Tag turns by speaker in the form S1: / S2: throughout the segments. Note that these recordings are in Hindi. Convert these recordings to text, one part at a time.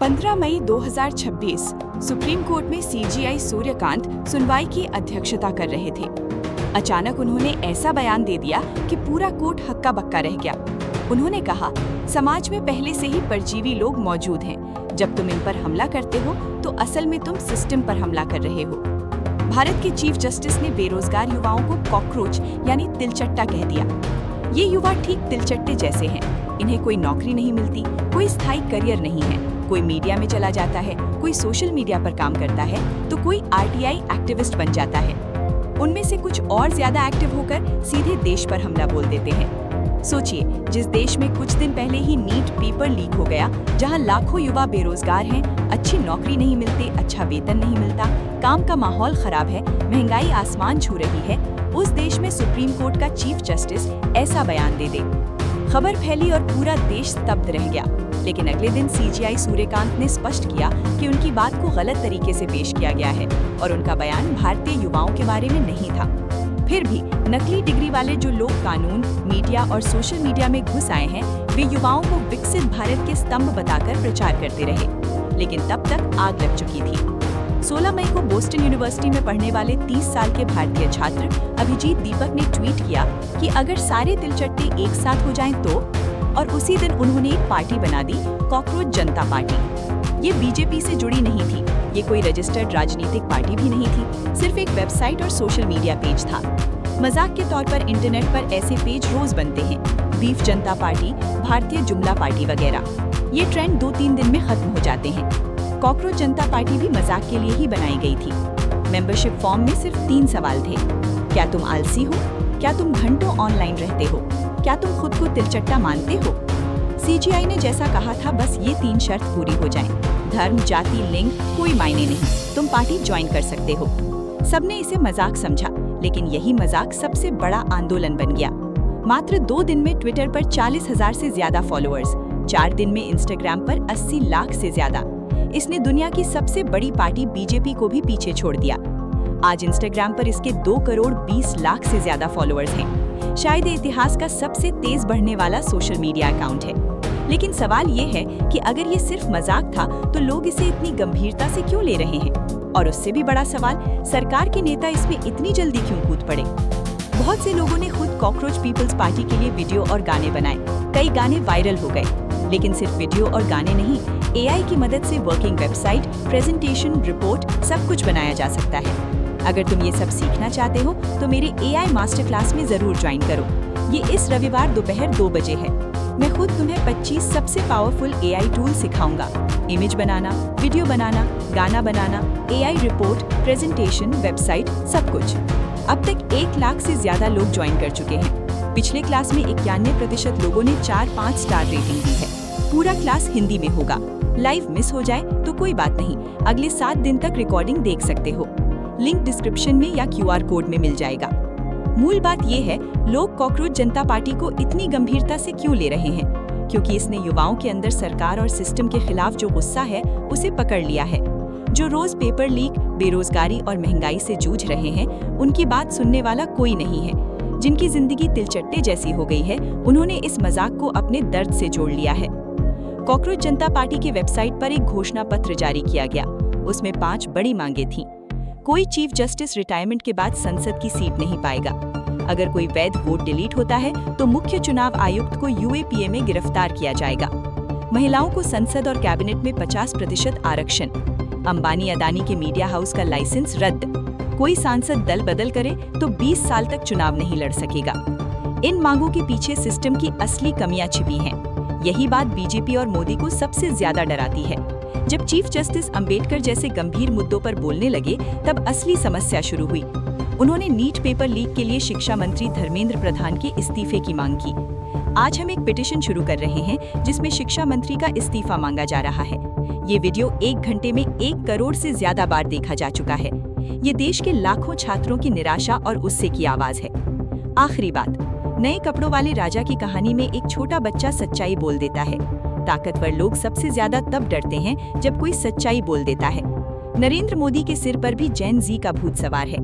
S1: 15 मई 2026 सुप्रीम कोर्ट में सीजीआई सूर्यकांत सुनवाई की अध्यक्षता कर रहे थे। अचानक उन्होंने ऐसा बयान दे दिया कि पूरा कोर्ट हक्का बक्का रह गया। उन्होंने कहा, समाज में पहले से ही परजीवी लोग मौजूद हैं। जब तुम इन पर हमला करते हो तो असल में तुम सिस्टम पर हमला कर रहे हो। भारत के चीफ जस्टिस ने बेरोजगार युवाओं को कॉकरोच यानी तिलचट्टा कह दिया। ये युवा ठीक तिलचट्टे जैसे हैं। इन्हें कोई नौकरी नहीं मिलती, कोई स्थायी करियर नहीं है। कोई मीडिया में चला जाता है, कोई सोशल मीडिया पर काम करता है, तो कोई आरटीआई एक्टिविस्ट बन जाता है। उनमें से कुछ और ज्यादा एक्टिव होकर सीधे देश पर हमला बोल देते हैं। सोचिए, जिस देश में कुछ दिन पहले ही नीट पेपर लीक हो गया, जहां लाखों युवा बेरोजगार हैं, अच्छी नौकरी नहीं मिलती, अच्छा वेतन नहीं मिलता, काम का माहौल खराब है, महंगाई आसमान छू रही है, उस देश में सुप्रीम कोर्ट का चीफ जस्टिस ऐसा बयान दे दे। खबर फैली और पूरा देश स्तब्ध रह गया। लेकिन अगले दिन सीजीआई सूर्यकांत ने स्पष्ट किया कि उनकी बात को गलत तरीके से पेश किया गया है और उनका बयान भारतीय युवाओं के बारे में नहीं था। फिर भी नकली डिग्री वाले जो लोग कानून, मीडिया और सोशल मीडिया में घुस आए हैं, वे युवाओं को विकसित भारत के स्तंभ बताकर प्रचार करते रहे। लेकिन तब तक आग लग चुकी थी। 16 मई को बोस्टन यूनिवर्सिटी में पढ़ने वाले 30 साल के भारतीय छात्र अभिजीत दीपक ने ट्वीट किया कि अगर सारे तिलचट्टे एक साथ हो जाएं तो, और उसी दिन उन्होंने एक पार्टी बना दी, कॉकरोच जनता पार्टी। ये बीजेपी से जुड़ी नहीं थी, ये कोई रजिस्टर्ड राजनीतिक पार्टी भी नहीं थी, सिर्फ एक वेबसाइट और सोशल मीडिया पेज था। मजाक के तौर पर इंटरनेट पर ऐसे पेज रोज बनते हैं, बीफ जनता पार्टी, भारतीय जुमला पार्टी वगैरह। ये ट्रेंड 2-3 दिन में खत्म हो जाते हैं। कॉकरोच जनता पार्टी भी मजाक के लिए ही बनाई गई थी। मेंबरशिप फॉर्म में सिर्फ 3 सवाल थे। क्या तुम आलसी हो? क्या तुम घंटों ऑनलाइन रहते हो? क्या तुम खुद को तिलचट्टा मानते हो? सीजीआई ने जैसा कहा था, बस ये 3 शर्त पूरी हो जाएं। धर्म, जाति, लिंग कोई मायने नहीं, तुम पार्टी ज्वाइन कर सकते हो। सबने इसे मजाक समझा, लेकिन यही मजाक सबसे बड़ा आंदोलन बन गया। मात्र 2 दिन में ट्विटर पर 40,000 से ज्यादा फॉलोअर्स, 4 दिन में इंस्टाग्राम पर 80 लाख से ज्यादा। इसने दुनिया की सबसे बड़ी पार्टी बीजेपी को भी पीछे छोड़ दिया। आज इंस्टाग्राम पर इसके 2 करोड़ 20 लाख से ज्यादा फॉलोअर्स हैं। शायद ये इतिहास का सबसे तेज बढ़ने वाला सोशल मीडिया अकाउंट है। लेकिन सवाल ये है कि अगर ये सिर्फ मजाक था तो लोग इसे इतनी गंभीरता से क्यों ले रहे हैं? और उससे भी बड़ा सवाल, सरकार के नेता इसमें इतनी जल्दी क्यों कूद पड़े? बहुत से लोगों ने खुद कॉकरोच पीपल्स पार्टी के लिए वीडियो और गाने बनाए। कई गाने वायरल हो गए। लेकिन सिर्फ वीडियो और गाने नहीं, एआई की मदद से वर्किंग वेबसाइट, प्रेजेंटेशन, रिपोर्ट सब कुछ बनाया जा सकता है। अगर तुम ये सब सीखना चाहते हो तो मेरे एआई मास्टर क्लास में जरूर ज्वाइन करो। ये इस रविवार दोपहर 2 बजे है। मैं खुद तुम्हें 25 सबसे पावरफुल एआई टूल सिखाऊंगा। इमेज बनाना, वीडियो बनाना, गाना बनाना, एआई रिपोर्ट, प्रेजेंटेशन, वेबसाइट, सब कुछ। अब तक 1 लाख से ज्यादा लोग ज्वाइन कर चुके हैं। पिछले क्लास में 91% लोगों ने 4-5 स्टार रेटिंग दी है। पूरा क्लास हिंदी में होगा। लाइव मिस हो जाए तो कोई बात नहीं, अगले 7 दिन तक रिकॉर्डिंग देख सकते हो। लिंक डिस्क्रिप्शन में या क्यूआर कोड में मिल जाएगा। मूल बात ये है, लोग कॉकरोच जनता पार्टी को इतनी गंभीरता से क्यों ले रहे हैं? क्योंकि इसने युवाओं के अंदर सरकार और सिस्टम के खिलाफ जो गुस्सा है उसे पकड़ लिया है। जो रोज पेपर लीक, बेरोजगारी और महंगाई से जूझ रहे हैं, उनकी बात सुनने वाला कोई नहीं है। जिनकी जिंदगी तिलचट्टे जैसी हो गई है, उन्होंने इस मजाक को अपने दर्द से जोड़ लिया है। कॉकरोच जनता पार्टी की वेबसाइट पर एक घोषणा पत्र जारी किया गया। उसमें 5 बड़ी मांगे थीं। कोई चीफ जस्टिस रिटायरमेंट के बाद संसद की सीट नहीं पाएगा। अगर कोई वैध वोट डिलीट होता है तो मुख्य चुनाव आयुक्त को यूएपीए में गिरफ्तार किया जाएगा। महिलाओं को संसद और कैबिनेट में 50% आरक्षण। अंबानी अदानी के मीडिया हाउस का लाइसेंस रद्द। कोई सांसद दल बदल करे तो 20 साल तक चुनाव नहीं लड़ सकेगा। इन मांगों के पीछे सिस्टम की असली कमियां छिपी हैं। यही बात बीजेपी और मोदी को सबसे ज्यादा डराती है। जब चीफ जस्टिस अंबेडकर जैसे गंभीर मुद्दों पर बोलने लगे, तब असली समस्या शुरू हुई। उन्होंने नीट पेपर लीक के लिए शिक्षा मंत्री धर्मेंद्र प्रधान के इस्तीफे की मांग की। आज हम एक पिटीशन शुरू कर रहे हैं जिसमें शिक्षा मंत्री का इस्तीफा मांगा जा रहा है। ये वीडियो 1 घंटे में 1 करोड़ से ज्यादा बार देखा जा चुका है। ये देश के लाखों छात्रों की निराशा और गुस्से की आवाज है। आखिरी बात, नए कपड़ों वाले राजा की कहानी में एक छोटा बच्चा सच्चाई बोल देता है। ताकतवर लोग सबसे ज्यादा तब डरते हैं जब कोई सच्चाई बोल देता है। नरेंद्र मोदी के सिर पर भी जेन जी का भूत सवार है।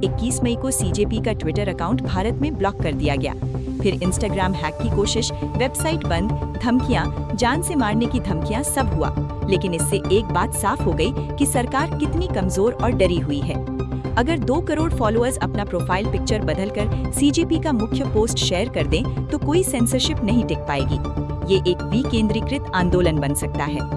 S1: 21 मई को सीजेपी का ट्विटर अकाउंट भारत में ब्लॉक कर दिया गया। फिर इंस्टाग्राम हैक की कोशिश, वेबसाइट बंद, धमकियां, जान से मारने की धमकियां, सब हुआ। लेकिन इससे एक बात साफ हो गई कि सरकार कितनी कमजोर और डरी हुई है। अगर 2 करोड़ फॉलोअर्स अपना प्रोफाइल पिक्चर बदलकर सीजेपी का मुख्य पोस्ट शेयर कर दें तो कोई सेंसरशिप नहीं टिक पाएगी। ये एक विकेंद्रीकृत आंदोलन बन सकता है।